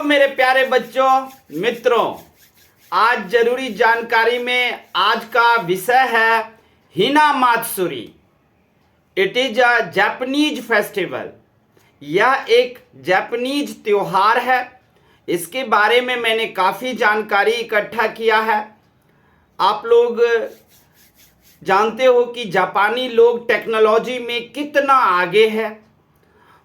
मेरे प्यारे बच्चों, मित्रों, आज जरूरी जानकारी में आज का विषय है Hina Matsuri. It is a Japanese festival. यह एक जापानीज त्योहार है। इसके बारे में मैंने काफ़ी जानकारी इकट्ठा किया है। आप लोग जानते हो कि जापानी लोग टेक्नोलॉजी में कितना आगे है,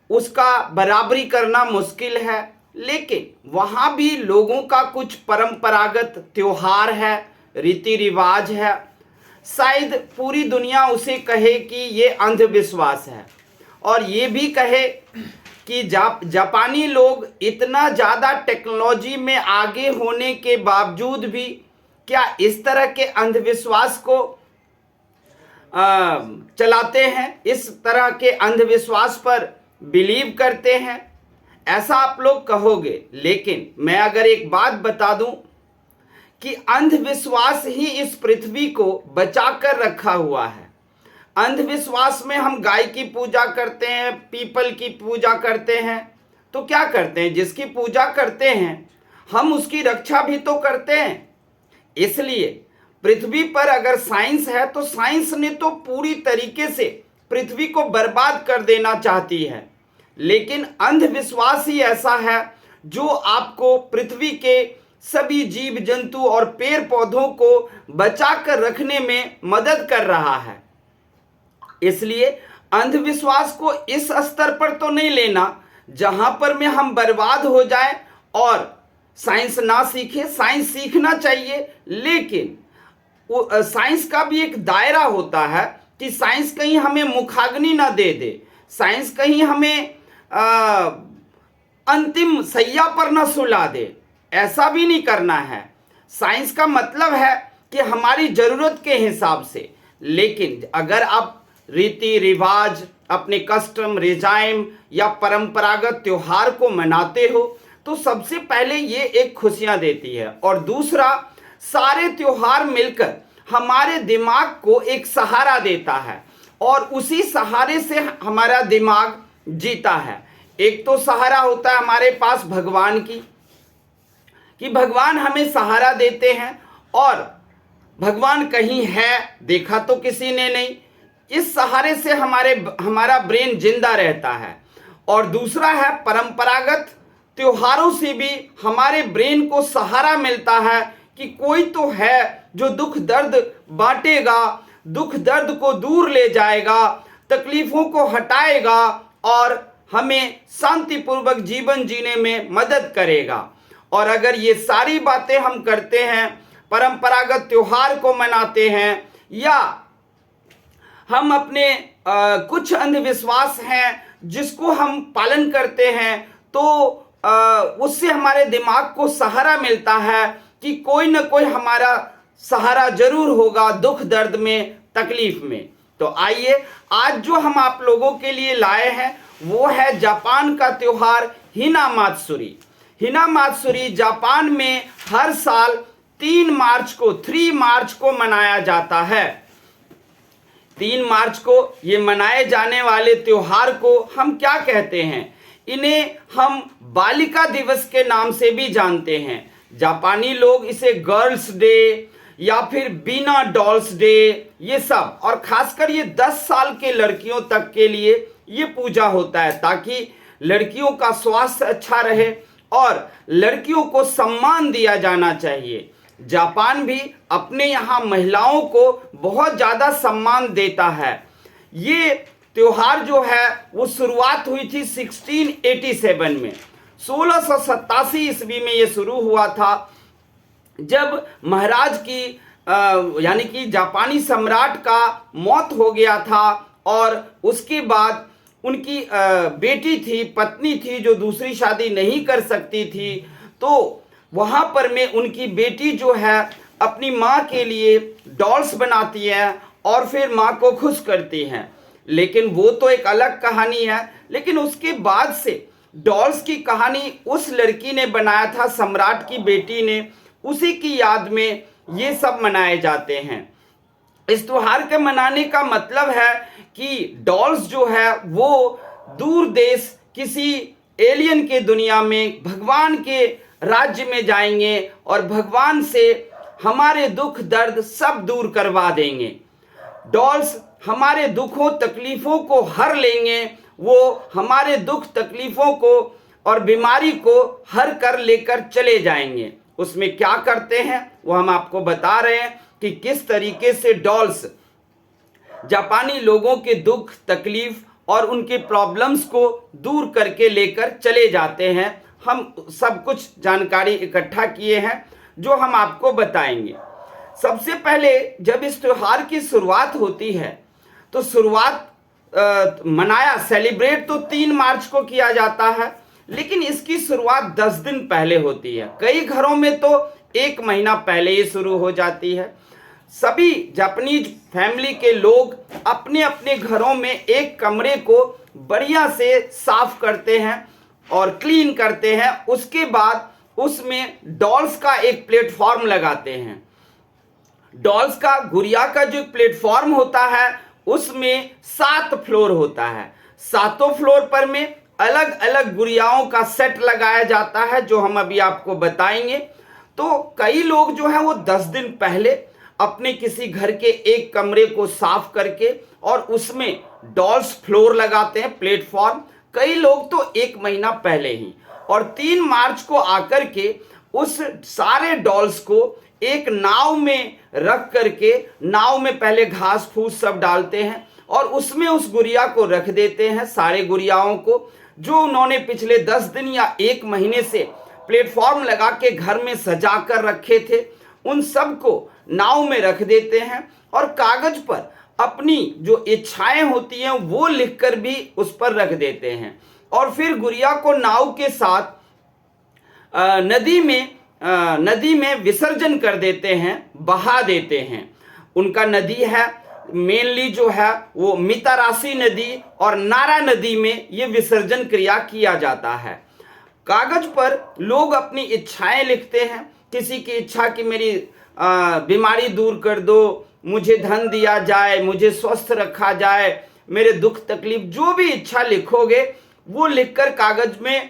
उसका बराबरी करना मुश्किल है, लेकिन वहाँ भी लोगों का कुछ परंपरागत त्योहार है, रीति रिवाज है। शायद पूरी दुनिया उसे कहे कि ये अंधविश्वास है, और ये भी कहे कि जापानी लोग इतना ज़्यादा टेक्नोलॉजी में आगे होने के बावजूद भी क्या इस तरह के अंधविश्वास को चलाते हैं, इस तरह के अंधविश्वास पर बिलीव करते हैं, ऐसा आप लोग कहोगे। लेकिन मैं अगर एक बात बता दूं कि अंधविश्वास ही इस पृथ्वी को बचा कर रखा हुआ है। अंधविश्वास में हम गाय की पूजा करते हैं, पीपल की पूजा करते हैं, तो क्या करते हैं, जिसकी पूजा करते हैं हम उसकी रक्षा भी तो करते हैं। इसलिए पृथ्वी पर अगर साइंस है तो साइंस ने तो पूरी तरीके से पृथ्वी को बर्बाद कर देना चाहती है, लेकिन अंधविश्वास ही ऐसा है जो आपको पृथ्वी के सभी जीव जंतु और पेड़ पौधों को बचा कर रखने में मदद कर रहा है। इसलिए अंधविश्वास को इस स्तर पर तो नहीं लेना जहां पर में हम बर्बाद हो जाएं और साइंस ना सीखे। साइंस सीखना चाहिए, लेकिन साइंस का भी एक दायरा होता है कि साइंस कहीं हमें मुखाग्नि ना दे दे, साइंस कहीं हमें अंतिम सैया पर ना सुला दे। ऐसा भी नहीं करना है। साइंस का मतलब है कि हमारी ज़रूरत के हिसाब से। लेकिन अगर आप रीति रिवाज, अपने कस्टम रिजाइम या परंपरागत त्योहार को मनाते हो तो सबसे पहले ये एक खुशियां देती है, और दूसरा सारे त्योहार मिलकर हमारे दिमाग को एक सहारा देता है, और उसी सहारे से हमारा दिमाग जीता है। एक तो सहारा होता है हमारे पास भगवान की, कि भगवान हमें सहारा देते हैं, और भगवान कहीं है देखा तो किसी ने नहीं, इस सहारे से हमारा ब्रेन जिंदा रहता है। और दूसरा है परंपरागत त्योहारों से भी हमारे ब्रेन को सहारा मिलता है कि कोई तो है जो दुख दर्द बांटेगा, दुख दर्द को दूर ले जाएगा, तकलीफों को हटाएगा और हमें शांतिपूर्वक जीवन जीने में मदद करेगा। और अगर ये सारी बातें हम करते हैं, परंपरागत त्योहार को मनाते हैं, या हम अपने कुछ अंधविश्वास हैं जिसको हम पालन करते हैं, तो उससे हमारे दिमाग को सहारा मिलता है कि कोई न कोई हमारा सहारा जरूर होगा दुख दर्द में, तकलीफ में। तो आइए आज जो हम आप लोगों के लिए लाए हैं वो है जापान का त्योहार हिना मात्सुरी। हिना मात्सुरी जापान में हर साल 3 मार्च को मनाया जाता है। 3 मार्च को ये मनाए जाने वाले त्योहार को हम क्या कहते हैं? इन्हें हम बालिका दिवस के नाम से भी जानते हैं। जापानी लोग इसे गर्ल्स डे या फिर बीना डॉल्स डे, ये सब, और खासकर ये 10 साल के लड़कियों तक के लिए ये पूजा होता है, ताकि लड़कियों का स्वास्थ्य अच्छा रहे और लड़कियों को सम्मान दिया जाना चाहिए। जापान भी अपने यहाँ महिलाओं को बहुत ज़्यादा सम्मान देता है। ये त्योहार जो है वो शुरुआत हुई थी 1687 में। 1687 ईस्वी में ये शुरू हुआ था, जब महाराज की यानी कि जापानी सम्राट का मौत हो गया था, और उसके बाद उनकी बेटी थी, पत्नी थी, जो दूसरी शादी नहीं कर सकती थी, तो वहाँ पर में उनकी बेटी जो है अपनी माँ के लिए डॉल्स बनाती है और फिर माँ को खुश करती हैं। लेकिन वो तो एक अलग कहानी है। लेकिन उसके बाद से डॉल्स की कहानी उस लड़की ने बनाया था, सम्राट की बेटी ने, उसी की याद में ये सब मनाए जाते हैं। इस त्योहार के मनाने का मतलब है कि डॉल्स जो है वो दूर देश किसी एलियन के दुनिया में भगवान के राज्य में जाएंगे और भगवान से हमारे दुख दर्द सब दूर करवा देंगे। डॉल्स हमारे दुखों तकलीफों को हर लेंगे, वो हमारे दुख तकलीफों को और बीमारी को हर कर लेकर चले जाएंगे। उसमें क्या करते हैं वो हम आपको बता रहे हैं कि किस तरीके से डॉल्स जापानी लोगों के दुख तकलीफ और उनके प्रॉब्लम्स को दूर करके लेकर चले जाते हैं। हम सब कुछ जानकारी इकट्ठा किए हैं जो हम आपको बताएंगे। सबसे पहले जब इस त्योहार की शुरुआत होती है तो सेलिब्रेट तो 3 मार्च को किया जाता है, लेकिन इसकी शुरुआत 10 दिन पहले होती है। कई घरों में तो 1 महीना पहले ही शुरू हो जाती है। सभी जापानीज फैमिली के लोग अपने अपने घरों में एक कमरे को बढ़िया से साफ करते हैं और क्लीन करते हैं। उसके बाद उसमें डॉल्स का एक प्लेटफॉर्म लगाते हैं। डॉल्स का गुड़िया का जो प्लेटफॉर्म होता है उसमें 7 फ्लोर होता है। 7 फ्लोर पर में अलग अलग गुड़ियाओं का सेट लगाया जाता है जो हम अभी आपको बताएंगे। तो कई लोग जो है वो 10 दिन पहले अपने किसी घर के एक कमरे को साफ करके और उसमें डॉल्स फ्लोर लगाते हैं, प्लेटफॉर्म। कई लोग तो 1 महीना पहले ही, और 3 मार्च को आकर के उस सारे डॉल्स को एक नाव में रख करके, नाव में पहले घास फूस सब डालते हैं और उसमें उस गुड़िया को रख देते हैं। सारे गुड़ियाओं को जो उन्होंने पिछले 10 दिन या 1 महीने से प्लेटफॉर्म लगा के घर में सजा कर रखे थे, उन सब को नाव में रख देते हैं और कागज पर अपनी जो इच्छाएं होती हैं वो लिखकर भी उस पर रख देते हैं। और फिर गुड़िया को नाव के साथ नदी में विसर्जन कर देते हैं, बहा देते हैं। उनका नदी है मेनली जो है वो मिताराशी नदी और नारा नदी में ये विसर्जन क्रिया किया जाता है। कागज पर लोग अपनी इच्छाएं लिखते हैं। किसी की इच्छा कि मेरी बीमारी दूर कर दो, मुझे धन दिया जाए, मुझे स्वस्थ रखा जाए, मेरे दुख तकलीफ, जो भी इच्छा लिखोगे वो लिखकर कागज में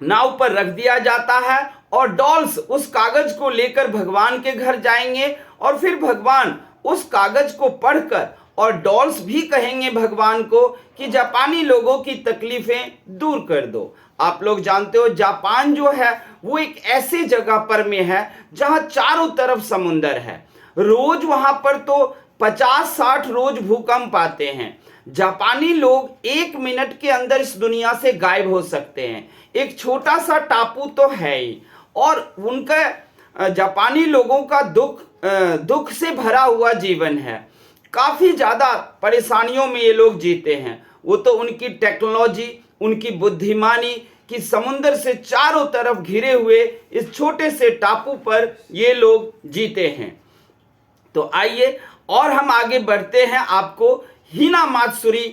नाव पर रख दिया जाता है। और डॉल्स उस कागज को लेकर भगवान के घर जाएंगे और फिर भगवान उस कागज को पढ़कर, और डॉल्स भी कहेंगे भगवान को कि जापानी लोगों की तकलीफें दूर कर दो। आप लोग जानते हो जापान जो है वो एक ऐसी जगह पर में है जहां चारों तरफ समुंदर है। रोज वहां पर तो 50-60 रोज भूकंप आते हैं। जापानी लोग 1 मिनट के अंदर इस दुनिया से गायब हो सकते हैं। एक छोटा सा टापू तो है ही, और उनका जापानी लोगों का दुख से भरा हुआ जीवन है। काफी ज्यादा परेशानियों में ये लोग जीते हैं। वो तो उनकी टेक्नोलॉजी, उनकी बुद्धिमानी कि समुद्र से चारों तरफ घिरे हुए इस छोटे से टापू पर ये लोग जीते हैं। तो आइए और हम आगे बढ़ते हैं, आपको हिना मात्सुरी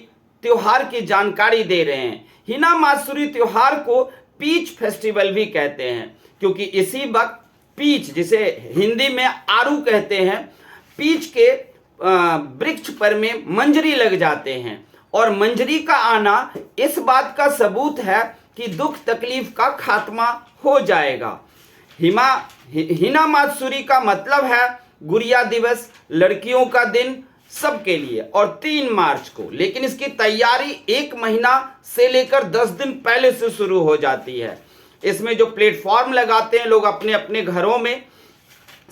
त्योहार की जानकारी दे रहे हैं। हिना मात्सुरी त्योहार को पीच फेस्टिवल भी कहते हैं, क्योंकि इसी वक्त पीच, जिसे हिंदी में आरू कहते हैं, पीच के वृक्ष पर में मंजरी लग जाते हैं। और मंजरी का आना इस बात का सबूत है कि दुख तकलीफ का खात्मा हो जाएगा। हिना मात्सुरी का मतलब है गुड़िया दिवस, लड़कियों का दिन सबके लिए, और 3 मार्च को। लेकिन इसकी तैयारी 1 महीना से लेकर 10 दिन पहले से शुरू हो जाती है। इसमें जो प्लेटफॉर्म लगाते हैं लोग अपने अपने घरों में,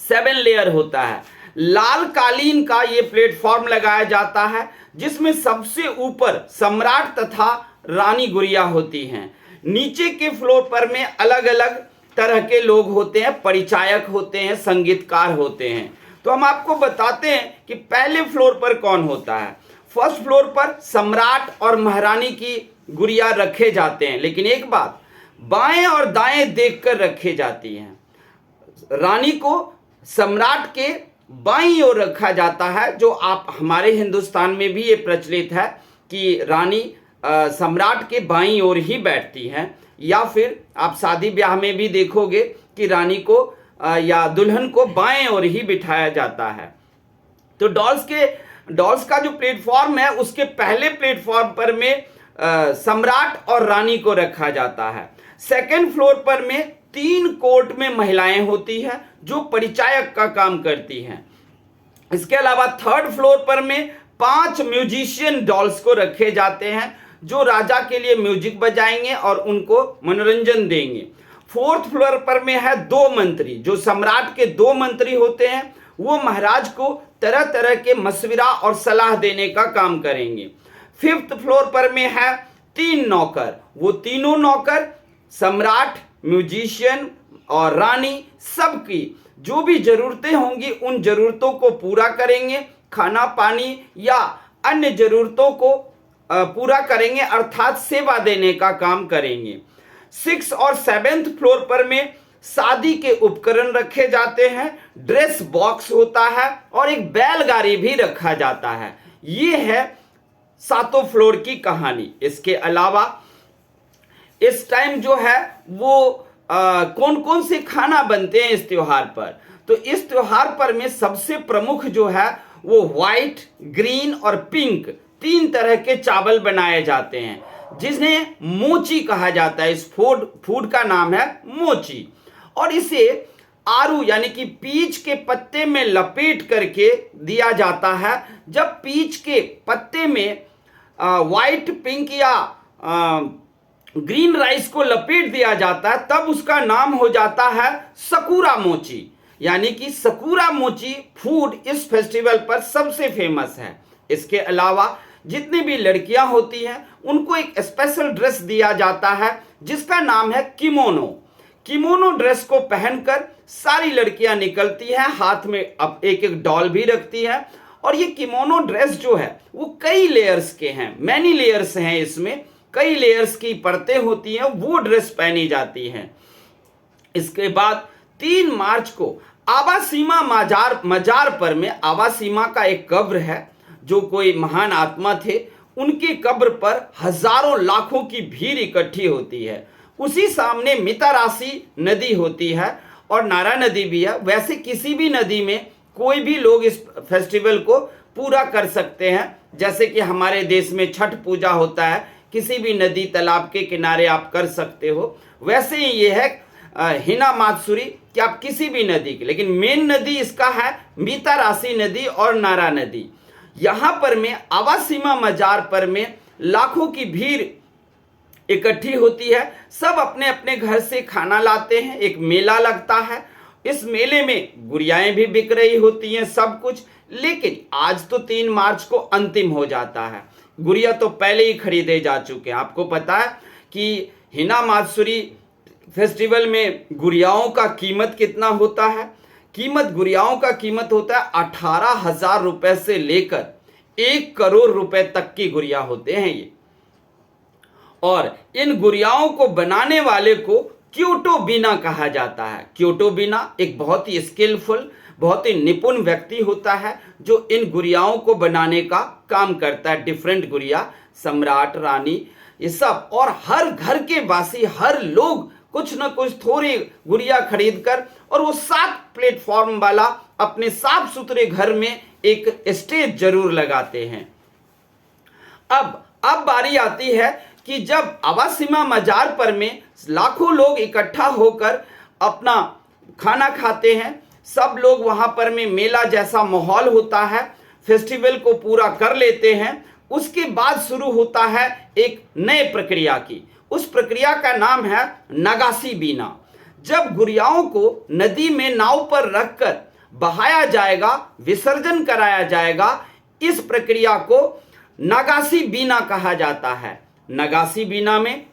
7 लेयर होता है। लाल कालीन का ये प्लेटफॉर्म लगाया जाता है जिसमें सबसे ऊपर सम्राट तथा रानी गुड़िया होती हैं। नीचे के फ्लोर पर में अलग अलग तरह के लोग होते हैं, परिचायक होते हैं, संगीतकार होते हैं। तो हम आपको बताते हैं कि पहले फ्लोर पर कौन होता है। फर्स्ट फ्लोर पर सम्राट और महारानी की गुड़िया रखे जाते हैं, लेकिन एक बात, बाएं और दाएं देखकर रखे जाती हैं। रानी को सम्राट के बाईं ओर रखा जाता है, जो आप हमारे हिंदुस्तान में भी ये प्रचलित है कि रानी सम्राट के बाईं ओर ही बैठती हैं। या फिर आप शादी ब्याह में भी देखोगे कि रानी को या दुल्हन को बाएं ओर ही बिठाया जाता है। तो डॉल्स का जो प्लेटफॉर्म है उसके पहले प्लेटफॉर्म पर में सम्राट और रानी को रखा जाता है। सेकंड फ्लोर पर में 3 कोर्ट में महिलाएं होती है जो परिचायक का काम करती हैं। इसके अलावा थर्ड फ्लोर पर में 5 म्यूजिशियन डॉल्स को रखे जाते हैं जो राजा के लिए म्यूजिक बजाएंगे और उनको मनोरंजन देंगे। फोर्थ फ्लोर पर में है 2 मंत्री, जो सम्राट के 2 मंत्री होते हैं, वो महाराज को तरह तरह के मशविरा और सलाह देने का काम करेंगे। फिफ्थ फ्लोर पर में है 3 नौकर, वो तीनों नौकर सम्राट, म्यूजिशियन और रानी सबकी जो भी जरूरतें होंगी उन जरूरतों को पूरा करेंगे, खाना पानी या अन्य जरूरतों को पूरा करेंगे, अर्थात सेवा देने का काम करेंगे। 6 और 7th फ्लोर पर में शादी के उपकरण रखे जाते हैं, ड्रेस बॉक्स होता है और एक बैलगाड़ी भी रखा जाता है। ये है 7वें फ्लोर की कहानी। इसके अलावा इस टाइम जो है वो कौन कौन से खाना बनते हैं इस त्योहार पर, तो इस त्योहार पर में सबसे प्रमुख जो है वो व्हाइट, ग्रीन और पिंक 3 तरह के चावल बनाए जाते हैं जिन्हें मोची कहा जाता है। इस फूड का नाम है मोची और इसे आरू यानी कि पीच के पत्ते में लपेट करके दिया जाता है। जब पीच के पत्ते में व्हाइट, पिंक या ग्रीन राइस को लपेट दिया जाता है तब उसका नाम हो जाता है सकुरा मोची, यानी कि सकुरा मोची फूड इस फेस्टिवल पर सबसे फेमस है। इसके अलावा जितनी भी लड़कियां होती हैं उनको एक स्पेशल ड्रेस दिया जाता है जिसका नाम है किमोनो। किमोनो ड्रेस को पहनकर सारी लड़कियां निकलती हैं, हाथ में अब एक एक डॉल भी रखती है और ये किमोनो ड्रेस जो है वो कई लेयर्स के हैं, मैनी लेयर्स हैं, इसमें कई लेयर्स की परतें होती हैं, वो ड्रेस पहनी जाती हैं। इसके बाद 3 मार्च को आवासीमा मजार पर में आवासीमा का एक कब्र है, जो कोई महान आत्मा थे, उनके कब्र पर हजारों लाखों की भीड़ इकट्ठी होती है। उसी सामने मितारासी नदी होती है और नारा नदी भी है। वैसे किसी भी नदी में कोई भी लोग इस फेस्टिवल को पूरा कर सकते हैं, जैसे कि हमारे देश में छठ पूजा होता है, किसी भी नदी तालाब के किनारे आप कर सकते हो। वैसे ही ये है हिना मात्सुरी कि आप किसी भी नदी के, लेकिन मेन नदी इसका है मितारासी नदी और नारा नदी। यहाँ पर में आवासीमा मजार पर में लाखों की भीड़ इकट्ठी होती है, सब अपने अपने घर से खाना लाते हैं, एक मेला लगता है। इस मेले में गुड़ियाएं भी बिक रही होती हैं, सब कुछ। लेकिन आज तो 3 मार्च को अंतिम हो जाता है, गुड़िया तो पहले ही खरीदे जा चुके हैं। आपको पता है कि हिना मात्सुरी फेस्टिवल में गुड़ियाओं का कीमत कितना होता है? गुड़ियाओं का कीमत होता है 18,000 रुपए से लेकर 1 करोड़ रुपए तक की गुड़िया होते हैं ये। और इन गुड़ियाओं को बनाने वाले को क्योटो बीना कहा जाता है। क्योटो बीना एक बहुत ही स्किलफुल, बहुत ही निपुण व्यक्ति होता है जो इन गुड़ियाओं को बनाने का काम करता है। डिफरेंट गुड़िया, सम्राट, रानी, ये सब, और हर घर के वासी, हर लोग कुछ न कुछ थोड़ी गुड़िया खरीदकर, और वो 7 प्लेटफॉर्म वाला अपने साफ सुथरे घर में एक स्टेज जरूर लगाते हैं। अब बारी आती है कि जब आवासीमा मजार पर में लाखों लोग इकट्ठा होकर अपना खाना खाते हैं, सब लोग वहां पर में मेला जैसा माहौल होता है, फेस्टिवल को पूरा कर लेते हैं। उसके बाद शुरू होता है एक नए प्रक्रिया की। उस प्रक्रिया का नाम है नगासी बीना। जब गुड़ियाओं को नदी में नाव पर रखकर बहाया जाएगा, विसर्जन कराया जाएगा, इस प्रक्रिया को नगासी बीना कहा जाता है। नगासी बीना में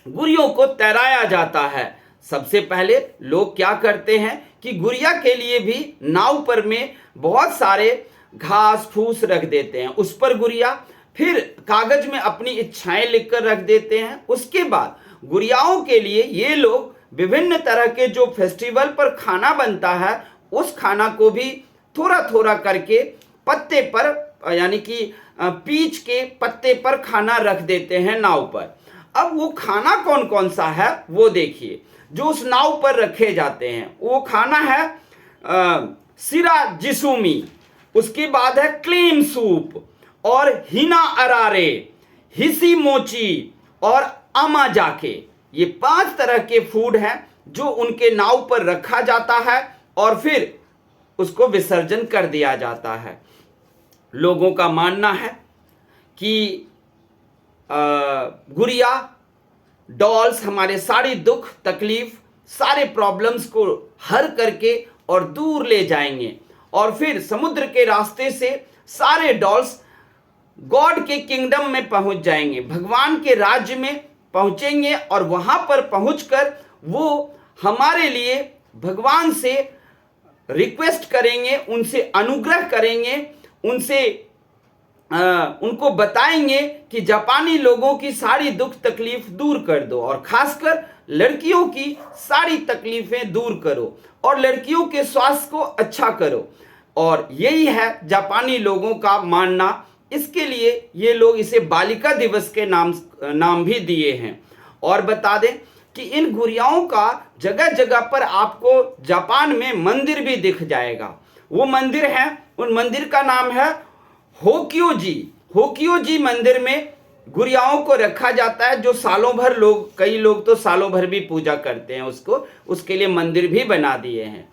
गुड़ियों को तैराया जाता है। सबसे पहले लोग क्या करते हैं कि गुड़िया के लिए भी नाव पर में बहुत सारे घास फूस रख देते हैं, उस पर गुड़िया, फिर कागज में अपनी इच्छाएं लिखकर रख देते हैं। उसके बाद गुड़ियाओं के लिए ये लोग विभिन्न तरह के जो फेस्टिवल पर खाना बनता है उस खाना को भी थोड़ा थोड़ा करके पत्ते पर, यानी कि पीच के पत्ते पर खाना रख देते हैं नाव पर। अब वो खाना कौन कौन सा है वो देखिए जो उस नाव पर रखे जाते हैं। वो खाना है सिरा जिसुमी, उसके बाद है क्लीम सूप और हिना अरारे। हिसी मोची और अमा जाके, ये 5 तरह के फूड हैं जो उनके नाव पर रखा जाता है और फिर उसको विसर्जन कर दिया जाता है। लोगों का मानना है कि गुड़िया, डॉल्स हमारे सारे दुख तकलीफ, सारे प्रॉब्लम्स को हल करके और दूर ले जाएंगे और फिर समुद्र के रास्ते से सारे डॉल्स गॉड के किंगडम में पहुंच जाएंगे, भगवान के राज्य में पहुंचेंगे और वहां पर पहुंचकर वो हमारे लिए भगवान से रिक्वेस्ट करेंगे, उनसे अनुग्रह करेंगे, उनको बताएंगे कि जापानी लोगों की सारी दुख तकलीफ दूर कर दो और खासकर लड़कियों की सारी तकलीफें दूर करो और लड़कियों के स्वास्थ्य को अच्छा करो। और यही है जापानी लोगों का मानना। इसके लिए ये लोग इसे बालिका दिवस के नाम भी दिए हैं। और बता दें कि इन गुड़ियाओं का जगह जगह पर आपको जापान में मंदिर भी दिख जाएगा। वो मंदिर है, उन मंदिर का नाम है होक्योजी। होक्योजी मंदिर में गुड़ियाओं को रखा जाता है, जो सालों भर कई लोग तो सालों भर भी पूजा करते हैं उसके लिए मंदिर भी बना दिए हैं।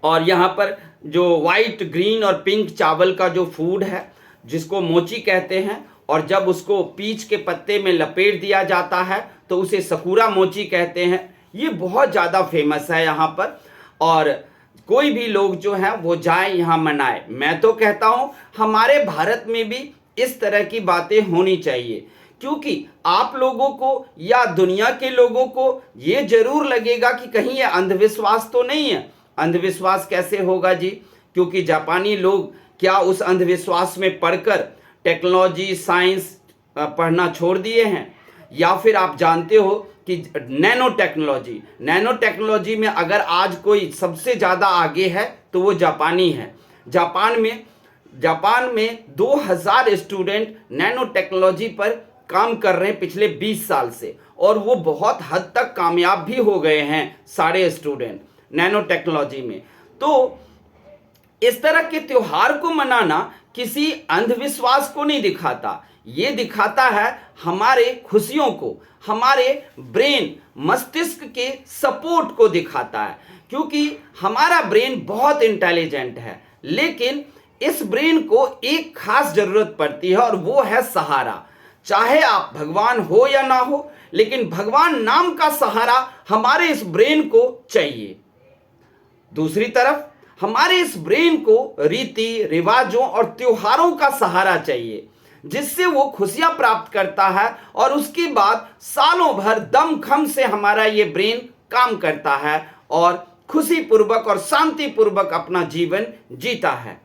और यहाँ पर जो वाइट, ग्रीन और पिंक चावल का जो फूड है जिसको मोची कहते हैं, और जब उसको पीच के पत्ते में लपेट दिया जाता है तो उसे सकुरा मोची कहते हैं। ये बहुत ज़्यादा फेमस है यहाँ पर और कोई भी लोग जो हैं वो जाए यहाँ मनाए। मैं तो कहता हूँ हमारे भारत में भी इस तरह की बातें होनी चाहिए, क्योंकि आप लोगों को या दुनिया के लोगों को ये जरूर लगेगा कि कहीं ये अंधविश्वास तो नहीं है। अंधविश्वास कैसे होगा जी, क्योंकि जापानी लोग क्या उस अंधविश्वास में पढ़कर टेक्नोलॉजी साइंस पढ़ना छोड़ दिए हैं? या फिर आप जानते हो कि नैनो टेक्नोलॉजी में अगर आज कोई सबसे ज़्यादा आगे है तो वो जापानी है। जापान में 2000 स्टूडेंट नैनो टेक्नोलॉजी पर काम कर रहे हैं पिछले 20 साल से, और वो बहुत हद तक कामयाब भी हो गए हैं सारे स्टूडेंट नैनो टेक्नोलॉजी में। तो इस तरह के त्योहार को मनाना किसी अंधविश्वास को नहीं दिखाता, ये दिखाता है हमारे खुशियों को, हमारे ब्रेन मस्तिष्क के सपोर्ट को दिखाता है। क्योंकि हमारा ब्रेन बहुत इंटेलिजेंट है, लेकिन इस ब्रेन को एक खास जरूरत पड़ती है और वो है सहारा। चाहे आप भगवान हो या ना हो, लेकिन भगवान नाम का सहारा हमारे इस ब्रेन को चाहिए। दूसरी तरफ हमारे इस ब्रेन को रीति रिवाजों और त्योहारों का सहारा चाहिए, जिससे वो खुशियां प्राप्त करता है और उसके बाद सालों भर दमखम से हमारा ये ब्रेन काम करता है और खुशी पूर्वक और शांति पूर्वक अपना जीवन जीता है।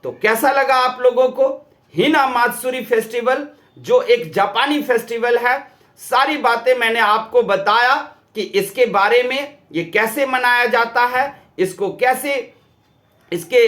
तो कैसा लगा आप लोगों को हिना मात्सुरी फेस्टिवल, जो एक जापानी फेस्टिवल है? सारी बातें मैंने आपको बताया कि इसके बारे में, ये कैसे मनाया जाता है, इसको कैसे, इसके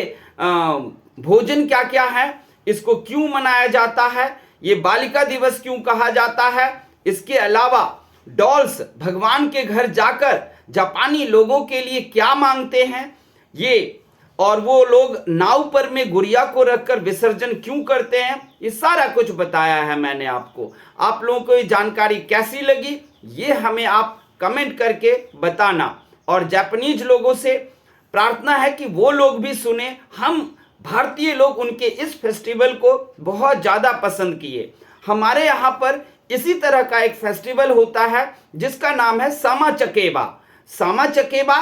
भोजन क्या क्या है, इसको क्यों मनाया जाता है, ये बालिका दिवस क्यों कहा जाता है। इसके अलावा डॉल्स भगवान के घर जाकर जापानी लोगों के लिए क्या मांगते हैं ये, और वो लोग नाव पर में गुड़िया को रखकर विसर्जन क्यों करते हैं, ये सारा कुछ बताया है मैंने आपको। आप लोगों को ये जानकारी कैसी लगी ये हमें आप कमेंट करके बताना। और जापानीज लोगों से प्रार्थना है कि वो लोग भी सुने। हम भारतीय लोग उनके इस फेस्टिवल को बहुत ज़्यादा पसंद किए। हमारे यहाँ पर इसी तरह का एक फेस्टिवल होता है जिसका नाम है सामा चकेबा। सामा चकेबा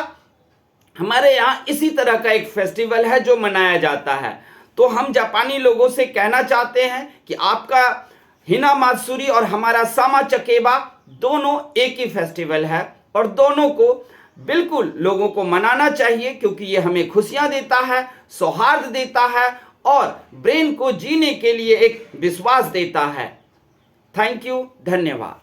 हमारे यहाँ इसी तरह का एक फेस्टिवल है जो मनाया जाता है। तो हम जापानी लोगों से कहना चाहते हैं कि आपका हिना मात्सुरी और हमारा सामा चकेबा दोनों एक ही फेस्टिवल है और दोनों को बिल्कुल लोगों को मनाना चाहिए, क्योंकि ये हमें खुशियां देता है, सौहार्द देता है और ब्रेन को जीने के लिए एक विश्वास देता है। थैंक यू, धन्यवाद।